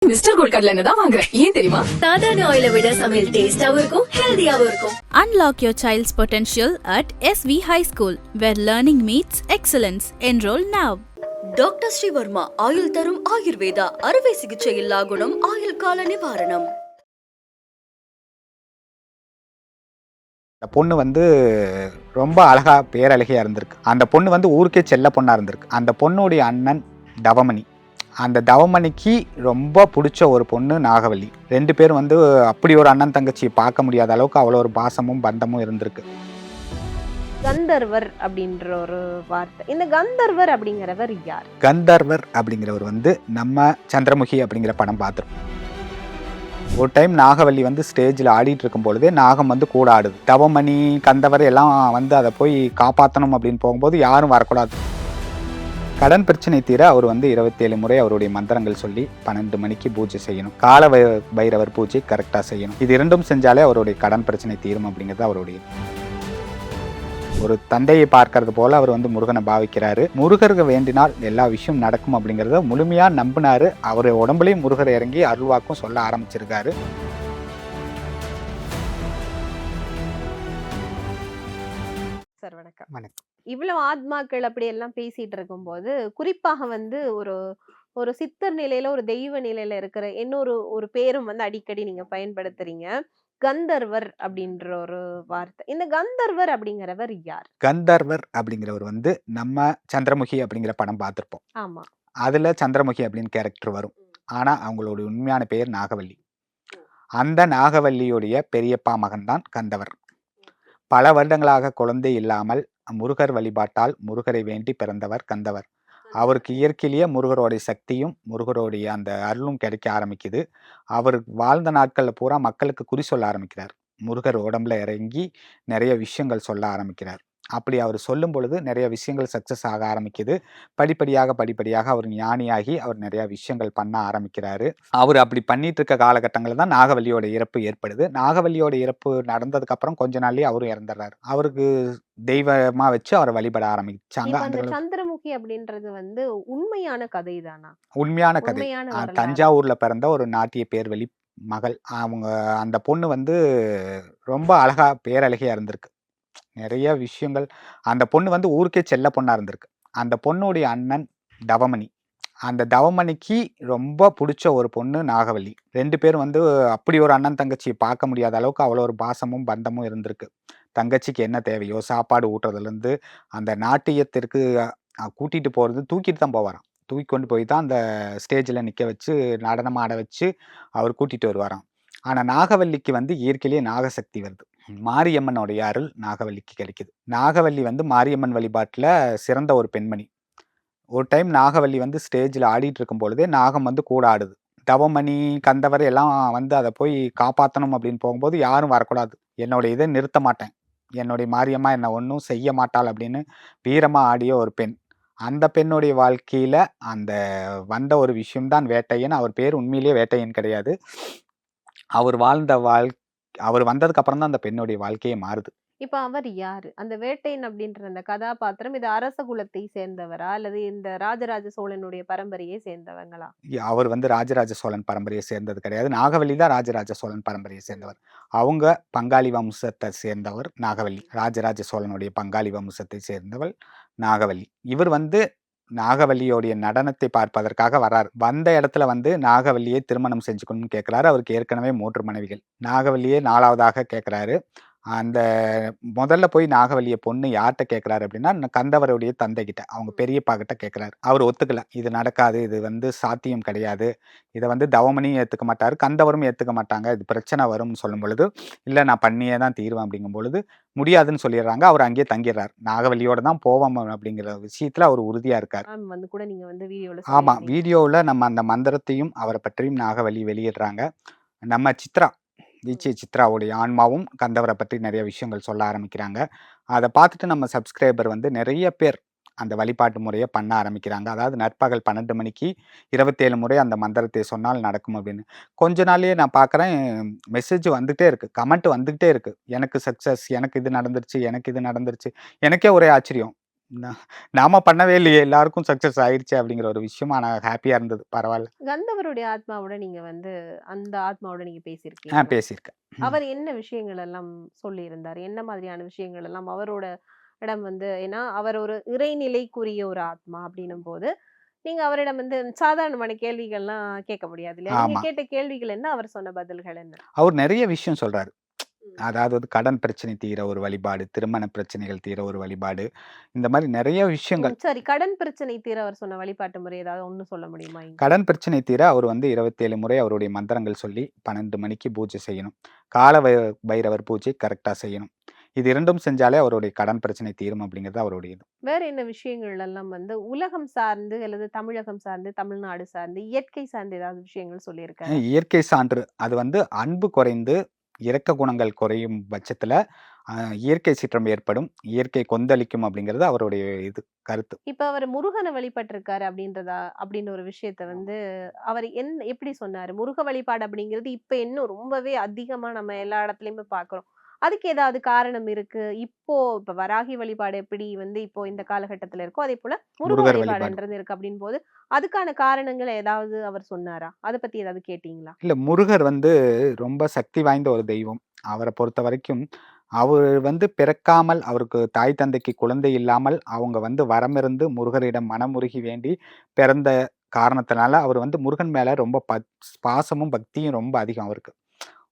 Mister gold கடலை எண்ணெய் தான் வாங்குறேன். ஏன் தெரியுமா? சாதாரண ஆயிலை விட சமையல் டேஸ்டாவும் இருக்கும், ஹெல்தியாவும் இருக்கும். Unlock your child's potential at SV High School, where learning meets excellence. Enroll now. Doctor Sreevarma ஆயுள் தரும் ஆயுர்வேதா அறுவை சிகிச்சை இல்லா குணம், ஆயுள் கால நிவாரணம். அந்த பொண்ணு வந்து ரொம்ப அழகா பேரழகியா இருந்திருக்கு. அந்த பொண்ணு வந்து ஊருக்கே செல்ல பொண்ணா இருந்திருக்கு. அந்த பொண்ணுடைய அண்ணன் தவமணி. அந்த தவமணிக்கு ரொம்ப பிடிச்ச ஒரு பொண்ணு நாகவல்லி. 2 பேரும் வந்து அப்படி ஒரு அண்ணன் தங்கச்சியை பார்க்க முடியாத அளவுக்கு அவ்வளோ ஒரு பாசமும் பந்தமும் இருந்திருக்கு. கந்தர்வர் அப்படின்ற ஒரு வார்த்தை, இந்த கந்தர்வர் அப்படிங்கிறவர் யார்? கந்தர்வர் அப்படிங்கிறவர் வந்து நம்ம சந்திரமுகி அப்படிங்கிற படம் பார்த்துருப்போம். ஒரு டைம் நாகவல்லி வந்து ஸ்டேஜில் ஆடிட்டு இருக்கும் பொழுதே நாகம் வந்து கூட ஆடுது. தவமணி கந்தவர் எல்லாம் வந்து அதை போய் காப்பாற்றணும் அப்படின்னு போகும்போது யாரும் வரக்கூடாது. கடன் பிரச்சனை தீர அவர் வந்து 27 முறை அவருடைய மந்திரங்கள் சொல்லி 12 மணிக்கு பூஜை செய்யணும். கால பைரவர் பூஜை கரெக்டாக செய்யணும். இது 2ம் செஞ்சாலே அவருடைய கடன் பிரச்சனை தீரும் அப்படிங்கிறது அவருடைய. ஒரு தந்தையை பார்க்கறது போல அவர் வந்து முருகனை பாவிக்கிறாரு. முருகருக்கு வேண்டினால் எல்லா விஷயம் நடக்கும் அப்படிங்கிறத முழுமையா நம்பினாரு. அவர் உடம்புலையும் முருகர் இறங்கி அருள்வாக்கும் சொல்ல ஆரம்பிச்சிருக்காரு. சார் வணக்கம். வணக்கம். இவ்வளவு ஆத்மாக்கள் அப்படி எல்லாம் பேசிட்டு இருக்கும்போது, குறிப்பாக வந்து ஒரு ஒரு சித்தர் நிலையில, ஒரு தெய்வ நிலையில இருக்கிற ஒரு பேரும் வந்து அடிக்கடி நீங்க பயன்படுத்துறீங்க, கந்தர்வர் அப்படின்ற ஒரு வார்த்தை. இந்த கந்தர்வர் அப்படிங்கிறவர் யார்? கந்தர்வர் அப்படிங்கிறவர் வந்து நம்ம சந்திரமுகி அப்படிங்கிற படம் பார்த்துருப்போம். ஆமா. அதுல சந்திரமுகி அப்படின்னு கேரக்டர் வரும். ஆனா அவங்களுடைய உண்மையான பெயர் நாகவல்லி. அந்த நாகவல்லியுடைய பெரியப்பா மகன் தான் கந்தவர். பல வருடங்களாக குழந்தை இல்லாமல் முருகர் வழிபாட்டால் முருகரை வேண்டி பிறந்தவர் கந்தவர். அவருக்கு இயற்கையிலேயே முருகரோடைய சக்தியும் முருகரோடைய அந்த அருளும் கிடைக்க ஆரம்பிக்குது. அவர் வாழ்ந்த நாட்களில் பூரா மக்களுக்கு குறி சொல்ல ஆரம்பிக்கிறார். முருகர் உடம்புல இறங்கி நிறைய விஷயங்கள் சொல்ல ஆரம்பிக்கிறார். அப்படி அவர் சொல்லும் பொழுது நிறைய விஷயங்கள் சக்சஸ் ஆக ஆரம்பிக்குது. படிப்படியாக அவர் ஞானியாகி அவர் நிறைய விஷயங்கள் பண்ண ஆரம்பிக்கிறாரு. அவர் அப்படி பண்ணிட்டு இருக்க காலகட்டங்களில் தான் நாகவல்லியோட இறப்பு ஏற்படுது. நாகவல்லியோட இறப்பு நடந்ததுக்கு அப்புறம் கொஞ்ச நாள்லயே அவரும் இறந்துடுறாரு. அவருக்கு தெய்வமா வச்சு அவரை வழிபட ஆரம்பிச்சாங்க. இப்ப அந்த அந்த சந்திரமுகி அப்படின்றது வந்து உண்மையான கதை தானா? உண்மையான கதை. உண்மையான வரலாறு. தஞ்சாவூர்ல பிறந்த ஒரு நாட்டிய பேர்வழி மகள். அவங்க அந்த பொண்ணு வந்து ரொம்ப அழகா பேரழகியா இருந்திருக்கு. நிறைய விஷயங்கள். அந்த பொண்ணு வந்து ஊருக்கே செல்ல பொண்ணா இருந்திருக்கு. அந்த பொண்ணுடைய அண்ணன் தவமணி. அந்த தவமணிக்கு ரொம்ப பிடிச்ச ஒரு பொண்ணு நாகவல்லி. 2 பேரும் வந்து அப்படி ஒரு அண்ணன் தங்கச்சியை பார்க்க முடியாத அளவுக்கு அவ்வளோ ஒரு பாசமும் பந்தமும் இருந்திருக்கு. தங்கச்சிக்கு என்ன தேவையோ சாப்பாடு ஊட்டுறதுலேருந்து அந்த நாட்டியத்திற்கு கூட்டிட்டு போகிறது, தூக்கிட்டு தான் போவாராம். தூக்கி கொண்டு போய் தான் அந்த ஸ்டேஜில் நிற்க வச்சு நடனம் ஆட வச்சு அவர் கூட்டிட்டு வருவாராம். ஆனால் நாகவல்லிக்கு வந்து இயற்கையிலேயே நாகசக்தி வருது. மாரியம்மனுடைய அருள் நாகவல்லிக்கு கிடைக்குது. நாகவல்லி வந்து மாரியம்மன் வழிபாட்டில் சிறந்த ஒரு பெண்மணி. ஒரு டைம் நாகவல்லி வந்து ஸ்டேஜில் ஆடிட்டு இருக்கும் பொழுதே நாகம் வந்து கூட ஆடுது. தவமணி கந்தவர் எல்லாம் வந்து அதை போய் காப்பாற்றணும் அப்படின்னு போகும்போது யாரும் வரக்கூடாது. என்னுடைய இதை நிறுத்த மாட்டேன், என்னுடைய மாரியம்மா என்னை ஒன்றும் செய்ய மாட்டாள் அப்படின்னு வீரமாக ஆடிய ஒரு பெண். அந்த பெண்ணுடைய வாழ்க்கையில அந்த வந்த ஒரு விஷயம்தான் வேட்டையன். அவர் பேர் உண்மையிலேயே வேட்டையன் கிடையாது. அவர் வாழ்ந்த அவர் வந்ததுக்கு அப்புறம் தான் அந்த பெண்ணுடைய வாழ்க்கையே மாறுது. இப்ப அவர் யாரு? அந்த வேட்டையன் அப்படின்ற அந்த கதாபாத்திரம் இது அரச குலத்தை சேர்ந்தவரா அல்லது இந்த ராஜராஜ சோழனுடைய பரம்பரையை சேர்ந்தவங்களா? அவர் வந்து ராஜராஜ சோழன் பரம்பரையை சேர்ந்தது கிடையாது. நாகவல்லி தான் ராஜராஜ சோழன் பரம்பரையை சேர்ந்தவர். அவங்க பங்காளி வம்சத்தை சேர்ந்தவர் நாகவல்லி. ராஜராஜ சோழனுடைய பங்காளி வம்சத்தை சேர்ந்தவள் நாகவல்லி. இவர் வந்து நாகவல்லியோடைய நடனத்தை பார்ப்பதற்காக வர்றார். வந்த இடத்துல வந்து நாகவல்லியை திருமணம் செஞ்சுக்கணும்னு கேட்கிறாரு. அவருக்கு ஏற்கனவே 3 மனைவிகள். நாகவல்லியே 4வதாக கேட்கிறாரு. அந்த முதல்ல போய் நாகவல்லிய பொண்ணு யார்கிட்ட கேட்கிறாரு அப்படின்னா கந்தவருடைய தந்தை கிட்ட, அவங்க பெரியப்பா கிட்ட கேட்கிறாரு. அவர் ஒத்துக்கல. இது நடக்காது, இது வந்து சாத்தியம் கிடையாது, இதை வந்து தவமணியும் ஏத்துக்க மாட்டாரு, கந்தவரும் ஏத்துக்க மாட்டாங்க, இது பிரச்சனை வரும்னு சொல்லும் பொழுது, இல்ல நான் பண்ணியே தான் தீர்வேன் அப்படிங்கும் பொழுது முடியாதுன்னு சொல்லிடுறாங்க. அவர் அங்கேயே தங்கிடுறாரு. நாகவல்லியோட தான் போவோம் அப்படிங்கிற விஷயத்துல அவர் உறுதியா இருக்காரு. வந்து கூட நீங்க வந்து வீடியோல ஆமா, வீடியோவில் நம்ம அந்த மந்திரத்தையும் அவரை பற்றியும் நாகவல்லி வெளியிடுறாங்க. நம்ம சித்ராவுடைய ஆன்மாவும் கந்தவரை பற்றி நிறைய விஷயங்கள் சொல்ல ஆரம்பிக்கிறாங்க. அதை பார்த்துட்டு நம்ம சப்ஸ்கிரைபர் வந்து நிறைய பேர் அந்த வழிபாட்டு முறையை பண்ண ஆரம்பிக்கிறாங்க. அதாவது நற்பகல் 12 மணிக்கு 27 முறை அந்த மந்திரத்தை சொன்னால் நடக்கும் அப்படின்னு. கொஞ்ச நாள்லயே நான் பார்க்குறேன், மெசேஜ் வந்துகிட்டே இருக்கு, கமெண்ட் வந்துகிட்டே இருக்கு. எனக்கு சக்ஸஸ், எனக்கு இது நடந்துருச்சு, எனக்கு இது நடந்துருச்சு. எனக்கே ஒரே ஆச்சரியம். நா நாம பண்ணவே இல்லையே! எல்லாருக்கும் சக்சஸ் ஆயிருச்சே! அப்படிங்கிற ஒரு விஷயம். ஆனா ஹேப்பியா இருந்தது. பரவால்ல. கந்தவருடைய ஆத்மாவோட நீங்க வந்து அந்த ஆத்மாவோட நீங்க பேசியிருக்கீங்களா? பேசியிருக்கேன். ம். அவர் என்ன விஷயங்கள் எல்லாம் சொல்லியிருந்தாரு? என்ன மாதிரியான விஷயங்கள் எல்லாம் அவரோட இடம் வந்து ஏன்னா, அவர் ஒரு இறைநிலைக்குரிய ஒரு ஆத்மா அப்படின்னும்போது, நீங்க அவரிடம் வந்து சாதாரணமான கேள்விகள்லாம் கேட்க முடியாது இல்லையா? நீங்க ஆமா. கேட்ட கேள்விகள் என்ன? அவர் சொன்ன பதில்கள் என்ன? அவர் நெறைய விஷயம் சொல்றாரு. ம். அதாவது வந்து கடன் பிரச்சனை தீர ஒரு வழிபாடு, திருமண பிரச்சனைகள் தீர ஒரு வழிபாடு, இந்த மாரி நெறைய விஷயங்கள். சரி. கடன் பிரச்சனை தீர அவர் சொன்ன வழிபாட்டு முறை ஏதாவது ஒண்ணு சொல்ல முடியுமா இங்க? கடன் பிரச்சனை தீர அவர் வந்து 27 முறை அவருடைய மந்திரங்கள் சொல்லி 12 மணிக்கு பூஜை செய்யணும். கால பைரவர் பூஜை கரெக்ட்டா செய்யணும். இது 2ம் செஞ்சாலே அவருடைய கடன் பிரச்சனை தீரும் அப்படிங்கிறது அவருடைய இது. வேற என்ன விஷயங்கள் எல்லாம் வந்து உலகம் சார்ந்து அல்லது தமிழகம் சார்ந்து, தமிழ்நாடு சார்ந்து, இயற்கை சார்ந்து ஏதாவது விஷயங்கள் சொல்லியிருக்காரா? இயற்கை சான்று அது வந்து அன்பு குறைந்து, இரக்க குணங்கள் குறையும் பட்சத்தில, அ இயற்கை சீற்றம் ஏற்படும். இயற்கை கொந்தளிக்கும் அப்படிங்கிறது அவருடைய இது கருத்து. இப்ப அவரு முருகன வழிபட்டிருக்காரு அப்படின்னு ஒரு விஷயத்த வந்து அவரு எப்படி சொன்னாரு? முருக வழிபாடு அப்படிங்கிறது இப்ப இன்னும் ரொம்பவே அதிகமா நம்ம எல்லா இடத்துலயுமே பார்க்கிறோம். அதுக்கு ஏதாவது காரணம் இருக்கு? இப்ப வராகி வழிபாடு எப்படி வந்து இப்போ இந்த காலகட்டத்துல இருக்கோ, அதேபோல முருக முருகர் வழிபாடு. வழிபாடுன்றது இருக்கு அப்படின்போது, அதுக்கான காரணங்கள ஏதாவது அவர் சொன்னாரா? அத பத்தி ஏதாவது கேட்டீங்களா? இல்ல முருகர் வந்து ரொம்ப சக்தி வாய்ந்த ஒரு தெய்வம். அவர பொறுத்தவரைக்கும், அவரு வந்து பிறக்காமல், அவருக்கு தாய் தந்தைக்கு குழந்தை இல்லாமல், அவங்க வந்து வரமிருந்து முருகரிடம் மனமுருகி வேண்டி பிறந்த காரணத்தினால, அவர் வந்து முருகன் மேல ரொம்ப பாசமும், பக்தியும் ரொம்ப அதிகம் அவருக்கு.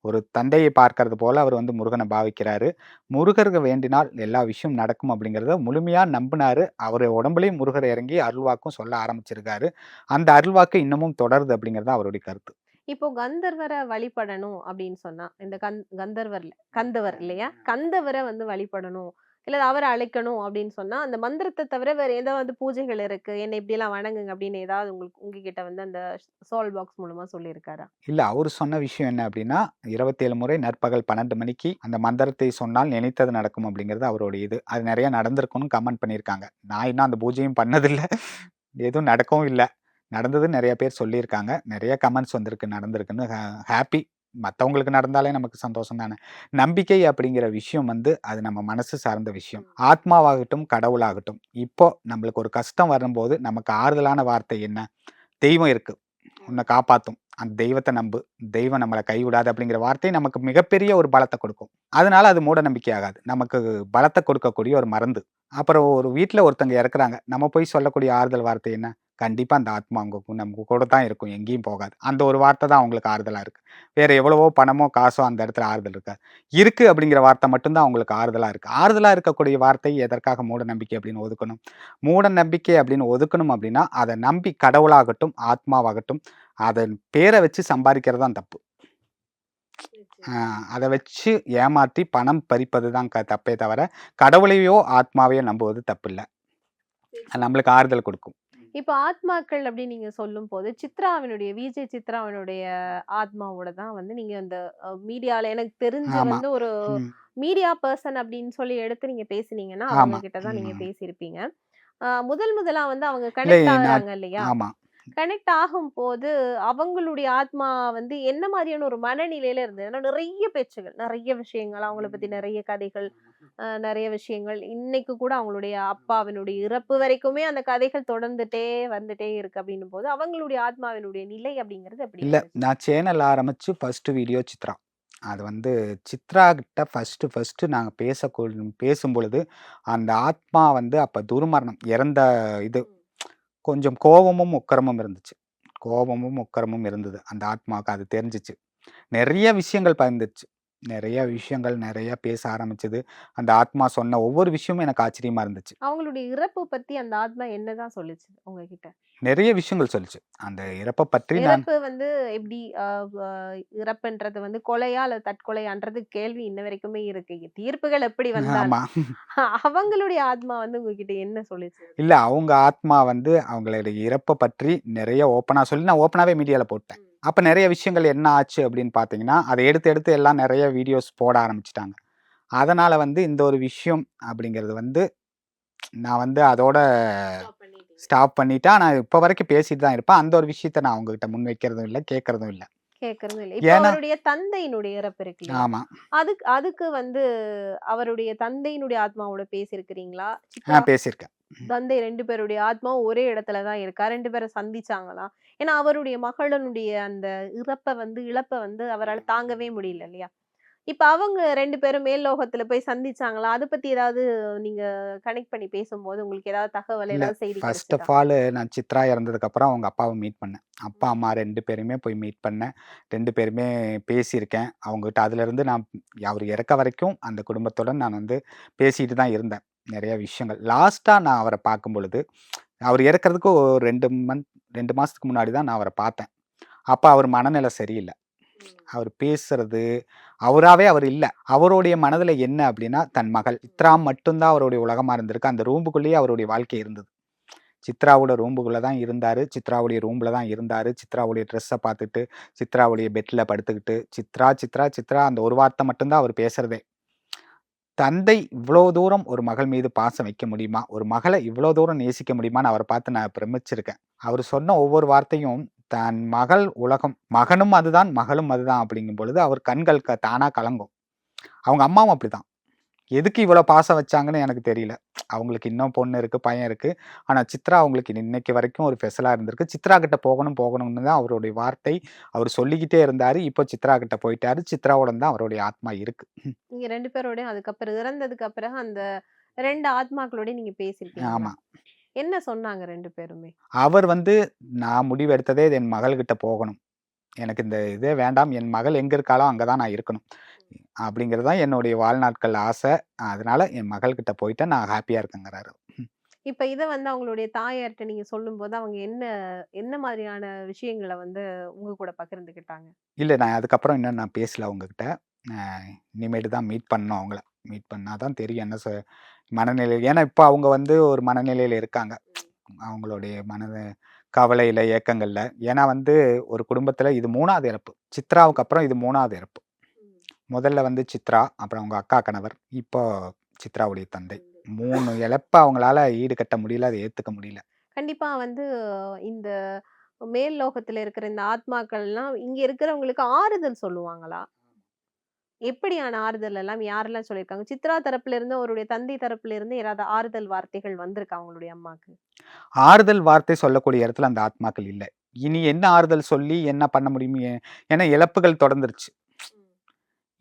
ஒரு தந்தையை பார்க்கறது போல அவர் வந்து முருகன பாவிக்கிறாரு. முருகருக்கு வேண்டினால் எல்லா விஷயம் நடக்கும் அப்படிங்கிறத முழுமையா நம்புனாரு. அவரு உடம்புலயும் முருகர் இறங்கி அருள்வாக்கும் சொல்ல ஆரம்பிச்சிருக்காரு. அந்த அருள்வாக்கு இன்னமும் தொடருது அப்படிங்கிறது தான் அவருடைய கருத்து. இப்போ கந்தர்வர வழிபடணும் அப்படின்னு சொன்னா, இந்த கந்தவர் இல்லையா? கந்தவர வந்து வழிபடணும். இல்ல அவர அழைக்கணும் அப்படின்னு சொன்னா, அந்த மந்திரத்த தவிர வேற ஏதாவது பூஜைகள் இருக்கு. என்ன இப்படியெல்லாம் வணங்குங்க அப்படின்னு ஏதாவது உங்ககிட்ட வந்து அந்த சால் பாக்ஸ் மூலமா சொல்லியிருக்காரா? இல்ல அவரு சொன்ன விஷயம் என்ன அப்படின்னா, 27 முறை நற்பகல் 12 மணிக்கு அந்த மந்திரத்தை சொன்னால் நினைத்தது நடக்கும் அப்படிங்கிறது அவருடைய இது. அது நெறைய நடந்திருக்கும்னு கமெண்ட் பண்ணியிருக்காங்க. நான் இன்னும் அந்த பூஜையும் பண்ணதில்ல. எதுவும் நடக்கவும் இல்ல. நடந்ததுன்னு நெறைய பேர் சொல்லியிருக்காங்க. நெறைய கமெண்ட்ஸ் வந்திருக்கு நடந்திருக்குன்னு. ஹேப்பி. மத்தவங்களுக்கு நடந்தாலே நமக்கு சந்தோஷம் தானே. நம்பிக்கை அப்படிங்கிற விஷயம் வந்து அது நம்ம மனசு சார்ந்த விஷயம். ஆத்மாவாகட்டும், கடவுளாகட்டும், இப்போ நம்மளுக்கு ஒரு கஷ்டம் வரும்போது நமக்கு ஆறுதலான வார்த்தை என்ன? தெய்வம் இருக்கு. உன்ன காப்பாத்தும். அந்த தெய்வத்த நம்பு. தெய்வம் நம்மள கைவிடாது அப்படிங்கிற வார்த்தை நமக்கு மிகப்பெரிய ஒரு பலத்த கொடுக்கும். அதனால அது மூட நம்பிக்கை ஆகாது. நமக்கு பலத்த கொடுக்கக்கூடிய ஒரு மருந்து. அப்புறம் ஒரு வீட்ல ஒருத்தங்க இறக்குறாங்க. நம்ம போய் சொல்லக்கூடிய ஆறுதல் வார்த்தை என்ன? கண்டிப்பா அந்த ஆத்மா நம்ம கூட தான் இருக்கும். எங்கேயும் போகாது. அந்த ஒரு வார்த்தை தான் அவங்களுக்கு ஆறுதலா இருக்கு. வேற எவ்வளவோ பணமோ, காசோ அந்த இடத்துல ஆறுதல் இருக்காது. இருக்கு அப்படிங்கிற வார்த்தை மட்டும் தான் அவங்களுக்கு ஆறுதலா இருக்கு. ஆறுதலா இருக்கக்கூடிய வார்த்தை எதற்காக மூட நம்பிக்கை அப்படின்னு ஒதுக்கணும்? மூட நம்பிக்கை அப்படின்னு ஒதுக்கணும் அப்படின்னா, அத நம்பி கடவுளாகட்டும், ஆத்மாவாகட்டும், அதன் பேர வச்சு சம்பாரிக்கிறது தான் தப்பு. அத வச்சு ஏமாற்றி பணம் பறிப்பது தான் தப்பே தவிர, கடவுளையோ, ஆத்மாவையோ நம்புவது தப்பில்ல. அது நம்மளுக்கு ஆறுதல் குடுக்கும். இப்ப ஆத்மாக்கள் அப்படின்னு நீங்க சொல்லும்போது, விஜய் சித்ராவினுடைய ஆத்மாவோட தான் வந்து நீங்க அந்த மீடியால எனக்கு தெரிஞ்சு ஆமா. வந்து ஒரு ம். மீடியா பெர்சன் அப்படின்னு சொல்லி எடுத்து நீங்க பேசினீங்கன்னா, அவங்க ஆமா. கிட்ட தான் நீங்க ம். பேசியிருப்பீங்க. முதல் முதலா வந்து அவங்க இல்ல கனெக்ட் நான் ஆகுறாங்க இல்லையா? ஆமா. கனெக்ட் ஆகும்போது, அவங்களுடைய ஆத்மா வந்து என்ன மாதிரியான ஒரு மனநிலையில இருந்தது? ஏன்னா நெறைய பேச்சுகள், நெறைய விஷயங்கள், அவங்கள பத்தி நெறைய கதைகள், நெறைய விஷயங்கள். இன்னைக்கு கூட அவங்களுடைய அப்பாவினுடைய இறப்பு வரைக்குமே அந்த கதைகள் தொடர்ந்துட்டே வந்துட்டே இருக்கு அப்படின்னும்போது, அவங்களுடைய ஆத்மாவினுடைய நிலை அப்படிங்கிறது எப்படி இல்ல இருந்துச்சு? நான் சேனல் ஆரம்பிச்சு ஃபர்ஸ்ட் வீடியோ சித்ரா. அது வந்து சித்ரா கிட்ட ஃபர்ஸ்ட்டு நாங்க பேசும்பொழுது, அந்த ஆத்மா வந்து அப்ப துர்மரணம் இறந்த இது கொஞ்சம் கோவமும், உக்கிரமும் இருந்துச்சு. கோவமும், உக்கிரமும் இருந்தது. அந்த ஆத்மாவுக்கு அது தெரிஞ்சுச்சு. நெறைய விஷயங்கள் பகிர்ந்துச்சு. நெறைய விஷயங்கள், நெறைய பேச ஆரம்பிச்சது. அந்த ஆத்மா சொன்ன ஒவ்வொரு விஷயமும் எனக்கு ஆச்சரியமா இருந்துச்சு. அவங்களுடைய இறப்பு பத்தி அந்த ஆத்மா என்னதான் சொல்லுச்சு உங்ககிட்ட? நெறைய விஷயங்கள் சொல்லுச்சு. அந்த இறப்ப பற்றி நான் இறப்பு வந்து எப்படி வ இறப்புன்றது வந்து கொலையா அல்லது தற்கொலையான்றது கேள்வி இன்ன வரைக்குமே இருக்கு. தீர்ப்புகள் எப்படி வந்தாலும், ஆமா. அவங்களுடைய ஆத்மா வந்து உங்ககிட்ட என்ன சொல்லுச்சு? இல்ல அவங்க ஆத்மா வந்து அவங்களுடைய இறப்ப பற்றி நெறைய ஓப்பனா சொல்லி நான் ஓப்பனாவே மீடியால போட்டேன். அப்ப நெறைய விஷயங்கள் என்ன ஆச்சு அப்படின்னு பார்த்தீங்கன்னா, அத எடுத்து எடுத்து எல்லாம் நெறைய வீடியோஸ் போட ஆரம்பிச்சுட்டாங்க. அதனால வந்து இந்த ஒரு விஷயம் அப்படிங்கிறது வந்து நான் வந்து அதோட ஸ்டாப் பண்ணிட்டேன். ஆனா இப்ப வரைக்கும் பேசிட்டு தான் இருப்பேன். அந்த ஒரு விஷயத்த நான் அவங்ககிட்ட முன்வைக்கிறதும் இல்ல, கேட்கறதும் இல்ல. கேட்கறது இல்ல. இப்போ ஏன்னா அவருடைய தந்தையினுடைய இறப்பு இருக்கு இல்லையா? ஆமா. அதுக்கு அதுக்கு வந்து அவருடைய தந்தையினுடைய ஆத்மாவோட பேசியிருக்கிறீங்களா? சித்ரா பேசியிருக்கேன். தந்தை 2 பேருடைய ஆத்மாவும் ஒரே இடத்துல தான் இருக்கா? 2 பேரும் சந்திச்சாங்களா? ஏன்னா அவருடைய மகளினுடைய அந்த இழப்ப வந்து அவரால தாங்கவே முடியல இல்லையா? இப்ப அவங்க 2 பேரும் மேல் லோகத்துல போய் சந்திச்சாங்களா? அத பத்தி ஏதாவது நீங்க கனெக்ட் பண்ணி பேசும்போது உங்களுக்கு ஏதாவது தகவல், இல்ல. ஏதாவது செய்தி ஃபர்ஸ்ட் கிடைச்சதா? ஆஃப் ஆல் நான் சித்ரா இறந்ததுக்கப்புறம் அவங்க அப்பாவ மீட் பண்ணேன். அப்பா, அம்மா 2 பேரையுமே போய் மீட் பண்ணேன். 2 பேருமே பேசியிருக்கேன். அவங்ககிட்ட அதிலிருந்து நான் அவர் இறக்க வரைக்கும் அந்த குடும்பத்துடன் நான் வந்து பேசிட்டு தான் இருந்தேன். நெறைய விஷயங்கள். லாஸ்ட்டா நான் அவர பார்க்கும்பொழுது, அவர் இறக்கறதுக்கு ஒரு 2 மாசத்துக்கு முன்னாடி தான் நான் அவர பார்த்தேன். அப்ப அவர் மனநிலை சரியில்ல. அவர் பேசுறது, அவராவே அவர் இல்ல. அவருடைய மனதுல என்ன அப்டின்னா, தன் மகள் சித்ரா மட்டும் தான் அவருடைய உலகமா இருந்திருக்கு. அந்த ரூம்புக்குள்ளேயே அவருடைய வாழ்க்கை இருந்தது. சித்ராவோட ரூம்புக்குள்ள தான் இருந்தாரு. சித்ராவுடைய ரூம்ல தான் இருந்தாரு. சித்ராவுடைய ட்ரெஸ்ஸ பார்த்துட்டு, சித்ராவுடைய பெட்ல படுத்துக்கிட்டு, சித்ரா, சித்ரா, சித்ரா அந்த ஒரு வார்த்த மட்டும் தான் அவர் பேசுறதே. தந்தை இவ்ளோ தூரம் ஒரு மகள் மீது பாசம் வைக்க முடியுமா? ஒரு மகள இவ்ளோ தூரம் நேசிக்க முடியுமான்னு அவர பார்த்து நான் பிரமிச்சிருக்கேன். அவரு சொன்ன ஒவ்வொரு வார்த்தையும், தன் மகள் உலகம். மகனும் அதுதான், மகளும் அதுதான் அப்படிங்கும் பொழுது, அவர் கண்கள் தானா கலங்கும். அவங்க அம்மாவும் அப்படிதான். எதுக்கு இவ்வளோ பாசம் வச்சாங்கன்னு எனக்கு தெரியல. அவங்களுக்கு இன்னும் பொண்ணு இருக்கு, பையன் இருக்கு. ஆனா சித்ரா அவங்களுக்கு இன்னைக்கு வரைக்கும் ஒரு ஸ்பெஷலா இருந்திருக்கு. சித்ரா கிட்ட போகணும்னு தான் அவருடைய வார்த்தை. அவரு சொல்லிக்கிட்டே இருந்தாரு. இப்போ சித்ரா கிட்ட போயிட்டாரு. சித்ராவுடன் தான் அவருடைய ஆத்மா இருக்கு. நீங்க 2 பேரோடயும் அதுக்கப்புறம் இறந்ததுக்கு அப்புறம் அந்த 2 ஆத்மாக்களோடயும் நீங்க பேசியிருக்கீங்களா? ஆமா. என்ன சொன்னாங்க 2 பேருமே? அவர் வந்து நான் முடிவெடுத்ததே என் மகள்கிட்ட போகணும். எனக்கு இந்த இதே வேண்டாம். என் மகள் எங்க இருக்காளோ அங்க தான் நான் இருக்கணும். அப்படிங்கிறது தான் என்னுடைய வாழ்நாட்கள் ஆசை. அதனால என் மகள்கிட்ட போயிட்டேன். நான் ஹேப்பியா இருக்கேங்கிறாரு. இப்ப இத வந்து அவங்களுடைய தாயார்ட்ட நீங்க சொல்லும்போது, அவங்க என்ன என்ன மாதிரியான விஷயங்கள வந்து உங்க கூட பகிர்ந்துக்கிட்டாங்க? இல்ல நான் அதுக்கப்புறம் இன்னும் நான் பேசல அவங்ககிட்ட. அ இனிமேட்டு தான் மீட் பண்ணணும் அவங்கள. மீட் பண்ணா தான் தெரியும் என்ன மனநிலை. ஏன்னா இப்ப அவங்க வந்து ஒரு மனநிலையில இருக்காங்க. அவங்களுடைய கவலையில, ஏக்கங்கள்ல. ஏன்னா வந்து ஒரு குடும்பத்தில இது 3வது இறப்பு. சித்ராவுக்கு அப்புறம் இது 3வது இறப்பு. முதல்ல வந்து சித்ரா, அப்புறம் அவங்க அக்கா கணவர், இப்போ சித்ராவுடைய தந்தை. 3 இழப்ப அவங்களால ஈடுகட்ட முடியல. அத ஏத்துக்க முடியல. கண்டிப்பா வந்து இந்த மேல் லோகத்துல இருக்கிற இந்த ஆத்மாக்கள்லாம் இங்க இருக்கிறவங்களுக்கு ஆறுதல் சொல்லுவாங்களா? எப்படியான ஆறுதல் எல்லாம் யாரெல்லாம் சொல்லியிருக்காங்க? சித்ரா தரப்புல இருந்து, அவருடைய தந்தை தரப்புல இருந்து ஏதாவது ஆறுதல் வார்த்தைகள் வந்திருக்கா அவங்களுடைய அம்மாக்கு? ஆறுதல் வார்த்தை சொல்லக்கூடிய இடத்துல அந்த ஆத்மாக்கள் இல்ல. இனி என்ன ஆறுதல் சொல்லி என்ன பண்ண முடியும்? ஏன்னா இழப்புகள் தொடர்ந்துருச்சு.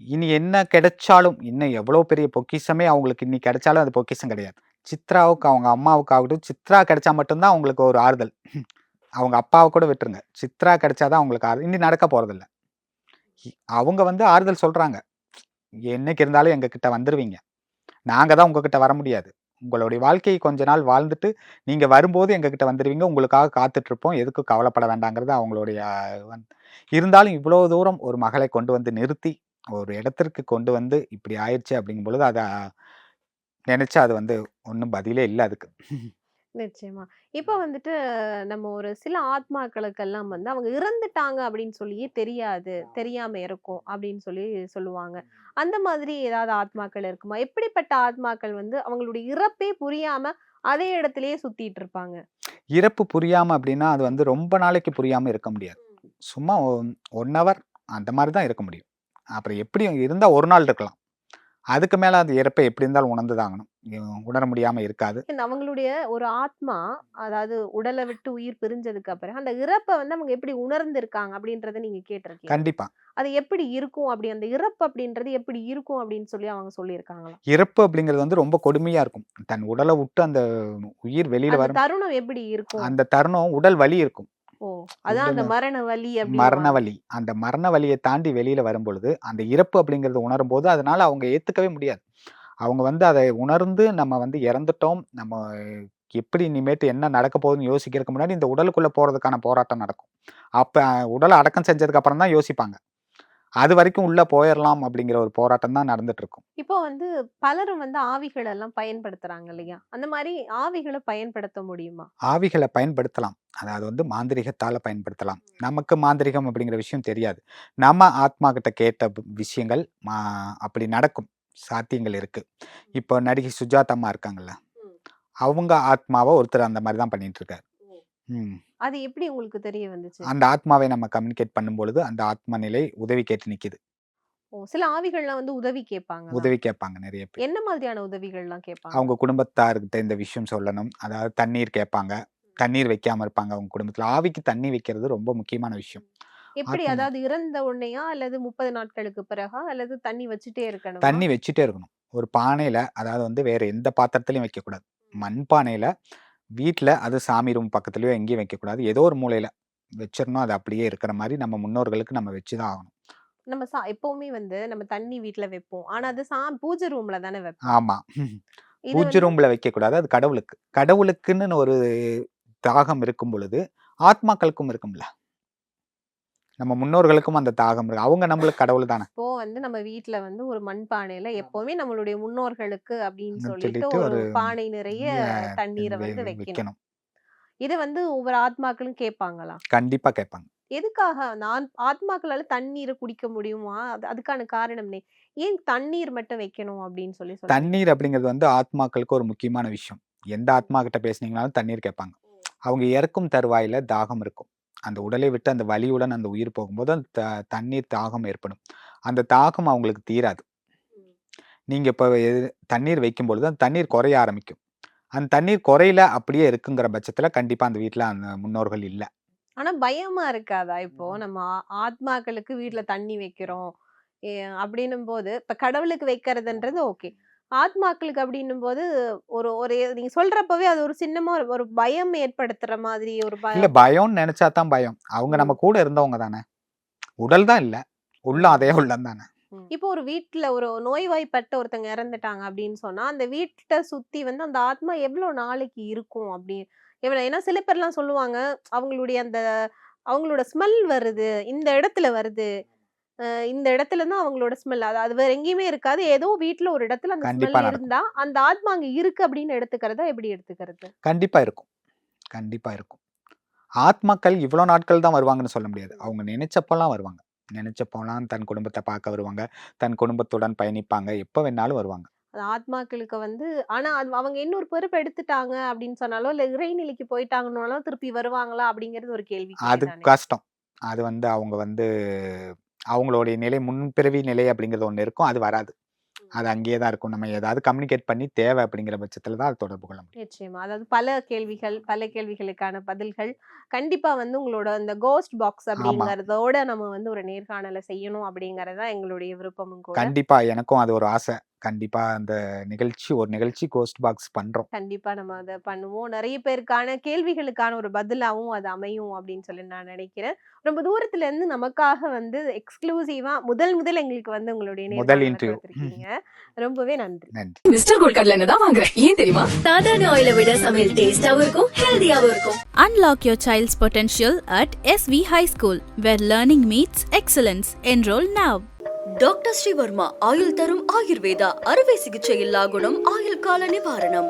இனி என்ன கிடைச்சாலும், இன்னும் எவ்வளோ பெரிய பொக்கிஷமே அவங்களுக்கு இன்னி கிடைச்சாலும் அது பொக்கிஷம் கிடையாது. சித்ராவுக்கு அவங்க அம்மாவுக்காகட்டும், சித்ரா கிடைச்சா மட்டும் தான் அவங்களுக்கு ஒரு ஆறுதல். அவங்க அப்பாவ கூட விட்டுருங்க. சித்ரா கிடைச்சா தான் அவங்களுக்கு இனி நடக்க போறதில்ல. அவங்க வந்து ஆறுதல் சொல்றாங்க. என்னைக்கு இருந்தாலும் எங்ககிட்ட வந்துருவீங்க. நாங்க தான் உங்ககிட்ட வர முடியாது. உங்களுடைய வாழ்க்கையை கொஞ்ச நாள் வாழ்ந்துட்டு, நீங்க வரும்போது எங்ககிட்ட வந்துருவீங்க. உங்களுக்காக காத்துட்ருப்போம். எதுக்கும் கவலைப்பட வேண்டாங்கிறது அவங்களுடைய வந் இருந்தாலும் இவ்வளோ தூரம் ஒரு மகளை கொண்டு வந்து நிறுத்தி, ஒரு இடத்திற்கு கொண்டு வந்து இப்படி ஆயிருச்சு அப்படிங்கும்பொழுது, அத நெனச்சா அது வந்து ஒண்ணும் பதிலே இல்ல அதுக்கு. நிச்சயமா. இப்ப வந்துட்டு நம்ம ஒரு சில ஆத்மாக்களுக்கெல்லாம் வந்து அவங்க இறந்துட்டாங்க அப்படின்னு சொல்லியே தெரியாது. தெரியாம இருக்கும் அப்படின்னு சொல்லி சொல்லுவாங்க. அந்த மாதிரி ஏதாவது ஆத்மாக்கள் இருக்குமா? எப்படிப்பட்ட ஆத்மாக்கள் வந்து அவங்களுடைய இறப்பே புரியாம அதே இடத்திலேயே சுத்திட்டு இருப்பாங்க? இறப்பு புரியாம அப்படின்னா, அது வந்து ரொம்ப நாளைக்கு புரியாம இருக்க முடியாது. சும்மா 1 ஹவர் அந்த மாரி தான் இருக்க முடியும். அப்புறம் எப்படியும் இருந்தா 1 நாள் இருக்கலாம். அதுக்கு மேல அந்த இறப்ப எப்படி இருந்தாலும் உணர்ந்து தான் ஆகணும். உணர முடியாம இருக்காது. இந்த அவங்களுடைய ஒரு ஆத்மா, அதாவது உடல விட்டு உயிர் பிரிஞ்சதுக்கு அப்புறம், அந்த இறப்ப வந்து அவங்க எப்படி உணர்ந்திருக்காங்க அப்படின்றத நீங்க கேட்டிருக்கீங்களா? கண்டிப்பா. அது எப்படி இருக்கும்? அப்படி அந்த இறப்பு அப்படின்றது எப்படி இருக்கும் அப்படின்னு சொல்லி அவங்க சொல்லியிருக்காங்களா? இறப்பு அப்படிங்கிறது வந்து ரொம்ப கொடுமையா இருக்கும். தன் உடல விட்டு அந்த உயிர் வெளியில அந்த வரும். தருணம் எப்படி இருக்கும்? அந்த தருணம் உடல் வலி இருக்கும். ஓ! அதான் அந்த உடல் மரண வலி மரண அப்படின்னுவாங்க. வலி. அந்த மரண வலிய தாண்டி வெளியில வரும்பொழுது, அந்த இறப்பு அப்படிங்கிறத உணரும்போது, அதனால அவங்க ஏத்துக்கவே முடியாது. அவங்க வந்து அத உணர்ந்து நம்ம வந்து இறந்துட்டோம். நம்ம எப்படி இனிமேட்டு என்ன நடக்க போகுதுன்னு யோசிக்கிறதுக்கு முன்னாடி, இந்த உடலுக்குள்ள போறதுக்கான போராட்டம் நடக்கும். அப்ப உடல அடக்கம் செஞ்சதுக்கு அப்புறம் தான் யோசிப்பாங்க. அதுவரைக்கும் உள்ள போயிரலாம் அப்படிங்கிற ஒரு போராட்டம் தான் நடந்துட்டு இருக்கும். இப்போ வந்து பலரும் வந்து ஆவிகள் எல்லாம் பயன்படுத்துறாங்க இல்லையா? அந்த மாரி ஆவிகள பயன்படுத்த முடியுமா? ஆவிகள பயன்படுத்தலாம். அதாவது வந்து மாந்திரீகத்தால பயன்படுத்தலாம். நமக்கு மாந்திரீகம் அப்படிங்கிற விஷயம் தெரியாது. நம்ம ஆத்மா கிட்ட கேட்ட விஷயங்கள் அப்படி நடக்கும். சாத்தியங்கள் இருக்கு. இப்போ நடிகை சுஜாதா அம்மா இருக்காங்கல்ல. அவங்க ஆத்மாவ ஒருத்தர் அந்த மாரி தான் பண்ணிட்டு இருக்காரு. ம். அது எப்படி உங்களுக்கு தெரிய வந்துச்சு? அந்த ஆத்மாவை நம்ம கம்யூனிகேட் பண்ணும்பொழுது, அந்த ஆத்மா நிலை உதவி கேட்டு நிக்குது. ஓ! சில ஆவிகள்லாம் வந்து உதவி கேட்பாங்களா? உதவி கேட்பாங்க நெறைய பேர். என்ன மாதிரியான உதவிகள்லாம் கேட்பாங்க? அவங்க குடும்பத்தார்கிட்ட இந்த விஷயம் சொல்லணும். அதாவது தண்ணீர் கேட்பாங்க. தண்ணீர் வைக்காம இருப்பாங்க அவங்க குடும்பத்துல. ஆவிக்கு தண்ணி வைக்கிறது ரொம்ப முக்கியமான விஷயம். எப்படி ஆத்மா அதாவது இறந்த உடனேயா? அல்லது 30 நாட்களுக்கு பிறகா? அல்லது தண்ணி வச்சுட்டே இருக்கணுமா? தண்ணி வச்சுட்டே இருக்கணும். ஒரு பானையில அதாவது வந்து வேற எந்த பாத்திரத்திலயும் வைக்கக்கூடாது. மண் பானையில வீட்ல அது சாமி ரூம் பக்கத்துலயோ எங்கேயும் வைக்கக்கூடாது. ஏதோ ஒரு மூலையில வச்சிரணும். அது அப்படியே இருக்கிற மாரி நம்ம முன்னோர்களுக்கு நம்ம வச்சு தான் ஆகணும். நம்ம எப்பவுமே வந்து நம்ம தண்ணி வீட்ல வைப்போம். ஆனா அது பூஜை ரூம்ல தானே வைப்போம். ஆமா. இது பூஜை வந்து ரூம்ல வைக்கக்கூடாது. அது கடவுளுக்கு. கடவுளுக்குன்னு ஒரு தாகம் இருக்கும் பொழுது, ஆத்மாக்களுக்கும் இருக்கும்ல. நம்ம முன்னோர்களுக்கும் அந்த தாகம் இருக்கு. அவங்க நம்மளுக்கு கடவுள் தானே. இப்போ வந்து நம்ம வீட்ல வந்து ஒரு மண்பானையில எப்பவுமே நம்மளுடைய முன்னோர்களுக்கு அப்படின்னு சொல்லிட்டு சொல்லிட்டு ஒரு ஒரு பானை நிறைய தண்ணீரை வந்து வைக்கணும். வைக்கணும். இது வந்து ஒவ்வொரு ஆத்மாக்களும் கேட்பாங்களா? கண்டிப்பா கேட்பாங்க. எதுக்காக ஆத்மாக்களால தண்ணீரை குடிக்க முடியுமா? அதுக்கான காரணம் என்ன? ஏன் தண்ணீர் மட்டும் வைக்கணும் அப்படின்னு சொல்றீங்க? தண்ணீர் அப்படிங்கிறது வந்து ஆத்மாக்களுக்கு ஒரு முக்கியமான விஷயம். எந்த ஆத்மா கிட்ட பேசுனீங்கனாலும் தண்ணீர் கேட்பாங்க. அவங்க இறக்கும் தருவாயில தாகம் இருக்கும். அந்த உடலை விட்டு அந்த வலியுடன் அந்த உயிர் போகும்போது அந்த தண்ணீர் தாகம் ஏற்படும். அந்த தாகம் அவங்களுக்கு தீராது. நீங்க இப்ப தண்ணீர் வைக்கும்பொழுது அந்த தண்ணீர் குறைய ஆரம்பிக்கும். அந்த தண்ணீர் குறையல அப்படியே இருக்குங்கிற பட்சத்துல கண்டிப்பா அந்த வீட்ல அந்த முன்னோர்கள் இல்ல. ஆனா பயமா இருக்காதா? இப்போ நம்ம ஆத்மாக்களுக்கு வீட்ல தண்ணி வைக்கிறோம். எ அப்படின்னும் போது, இப்ப கடவுளுக்கு வைக்கிறதுன்றது ஓகே. ஆத்மாக்களுக்கு அப்படின்னும் போது, ஒரு ஒரு நீங்க சொல்றப்பவே அது ஒரு சின்னமா ஒரு பயம் ஏற்படுத்துற மாதிரி ஒரு இல்ல பயம்னு நெனச்சா தான் பயம். அவங்க நம்ம கூட இருந்தவங்க தானே. உடல் தான் இல்ல. உள்ளம் அதே உள்ளம் தானே. இப்போ ஒரு வீட்ல ஒரு நோய்வாய்ப்பட்ட ஒருத்தங்க இறந்துட்டாங்க அப்படின்னு சொன்னா, அந்த வீட்ட சுத்தி வந்து அந்த ஆத்மா எவ்வளோ நாளைக்கு இருக்கும் அப்படி? ஏன்னா சில பேர்லாம் சொல்லுவாங்க, அவங்களுடைய அவங்களோட ஸ்மெல் வருது. இந்த இடத்துல வருது. இந்த இடத்துல தான் அவங்களோட ஸ்மெல். அது வேற எங்கேயுமே இருக்காது. ஏதோ வீட்ல ஒரு இடத்துல அந்த கண்டிப்பா ஸ்மெல் நடக்கும். இருந்தா, அந்த ஆத்மா அங்க இருக்கு அப்படின்னு எடுத்துக்கிறதா எப்படி எடுத்துக்கிறது? கண்டிப்பா இருக்கும். கண்டிப்பா இருக்கும். ஆத்மாக்கள் இவ்வளோ நாட்கள் தான் வருவாங்கன்னு சொல்ல முடியாது. அவங்க நினைச்சப்பலாம் வருவாங்க. நினைச்சப்போலாம் தன் குடும்பத்த பார்க்க வருவாங்க. தன் குடும்பத்துடன் பயணிப்பாங்க. எப்ப வேணாலும் வருவாங்க. அது ஆத்மாக்களுக்கு வந்து ஆனா அவங்க இன்னொரு பொறுப்பு எடுத்துட்டாங்க அப்படின்னு சொன்னாலோ, இல்ல இறைநிலைக்கு போயிட்டாங்கன்னாலும் திருப்பி வருவாங்களா? அப்படிங்கிறது ஒரு கேள்விக்குறி அது தானே. கஷ்டம். அது வந்து அவங்க வந்து அவங்களுடைய நிலை முன்பிறவி நிலை அப்படிங்கிறது ஒண்ணு இருக்கும். அது வராது. அது அங்கேயே தான் இருக்கும். நம்ம ஏதாவது கம்யூனிகேட் பண்ணி தேவை அப்படிங்கிற பட்சத்துல தான் அது தொடர்பு கொள்ள முடியும். நிச்சயமா. அதாவது பல கேள்விகளுக்கான பதில்கள். கண்டிப்பா வந்து உங்களோட அந்த கோஸ்ட் பாக்ஸ் ஆமா. அப்படிங்கிறதோட நம்ம வந்து ஒரு நேர்காணல செய்யணும் அப்படிங்கிறது தான் எங்களுடைய விருப்பமும் கூட. கண்டிப்பா எனக்கும் அது ஒரு ஆசை. கண்டிப்பா அந்த ஒரு நிகழ்ச்சி கோஸ்ட் பாக்ஸ் பண்றோம். கண்டிப்பா நம்ம அத பண்ணுவோம். நெறைய பேருக்கான கேள்விகளுக்கான ஒரு பதிலாவும் அது அமையும் அப்படின்னு சொல்லி நான் நினைக்கிறேன். ரொம்ப தூரத்துல இருந்து நமக்காக வந்து எக்ஸ்க்ளூசிவா முதல் எங்களுக்கு வந்து உங்களுடைய முதல் நேர்காணல இன்டர்வியூ. கொடுத்திருக்கீங்க. ரொம்பவே நன்றி. நன்றி. மிஸ்டர் கோல்ட் கடலை தான் வாங்குறேன். ஏன் தெரியுமா? சாதாரண ஆயிலை விட சமையல் டேஸ்டாவும் இருக்கும், ஹெல்தியாவும் இருக்கும். Unlock your child's potential at SV High School, where learning meets excellence. Enroll now. Doctor Sreevarma ஆயுள் தரும் ஆயுர்வேதா அறுவை சிகிச்சை இல்லா குணம், ஆயுள் கால நிவாரணம்.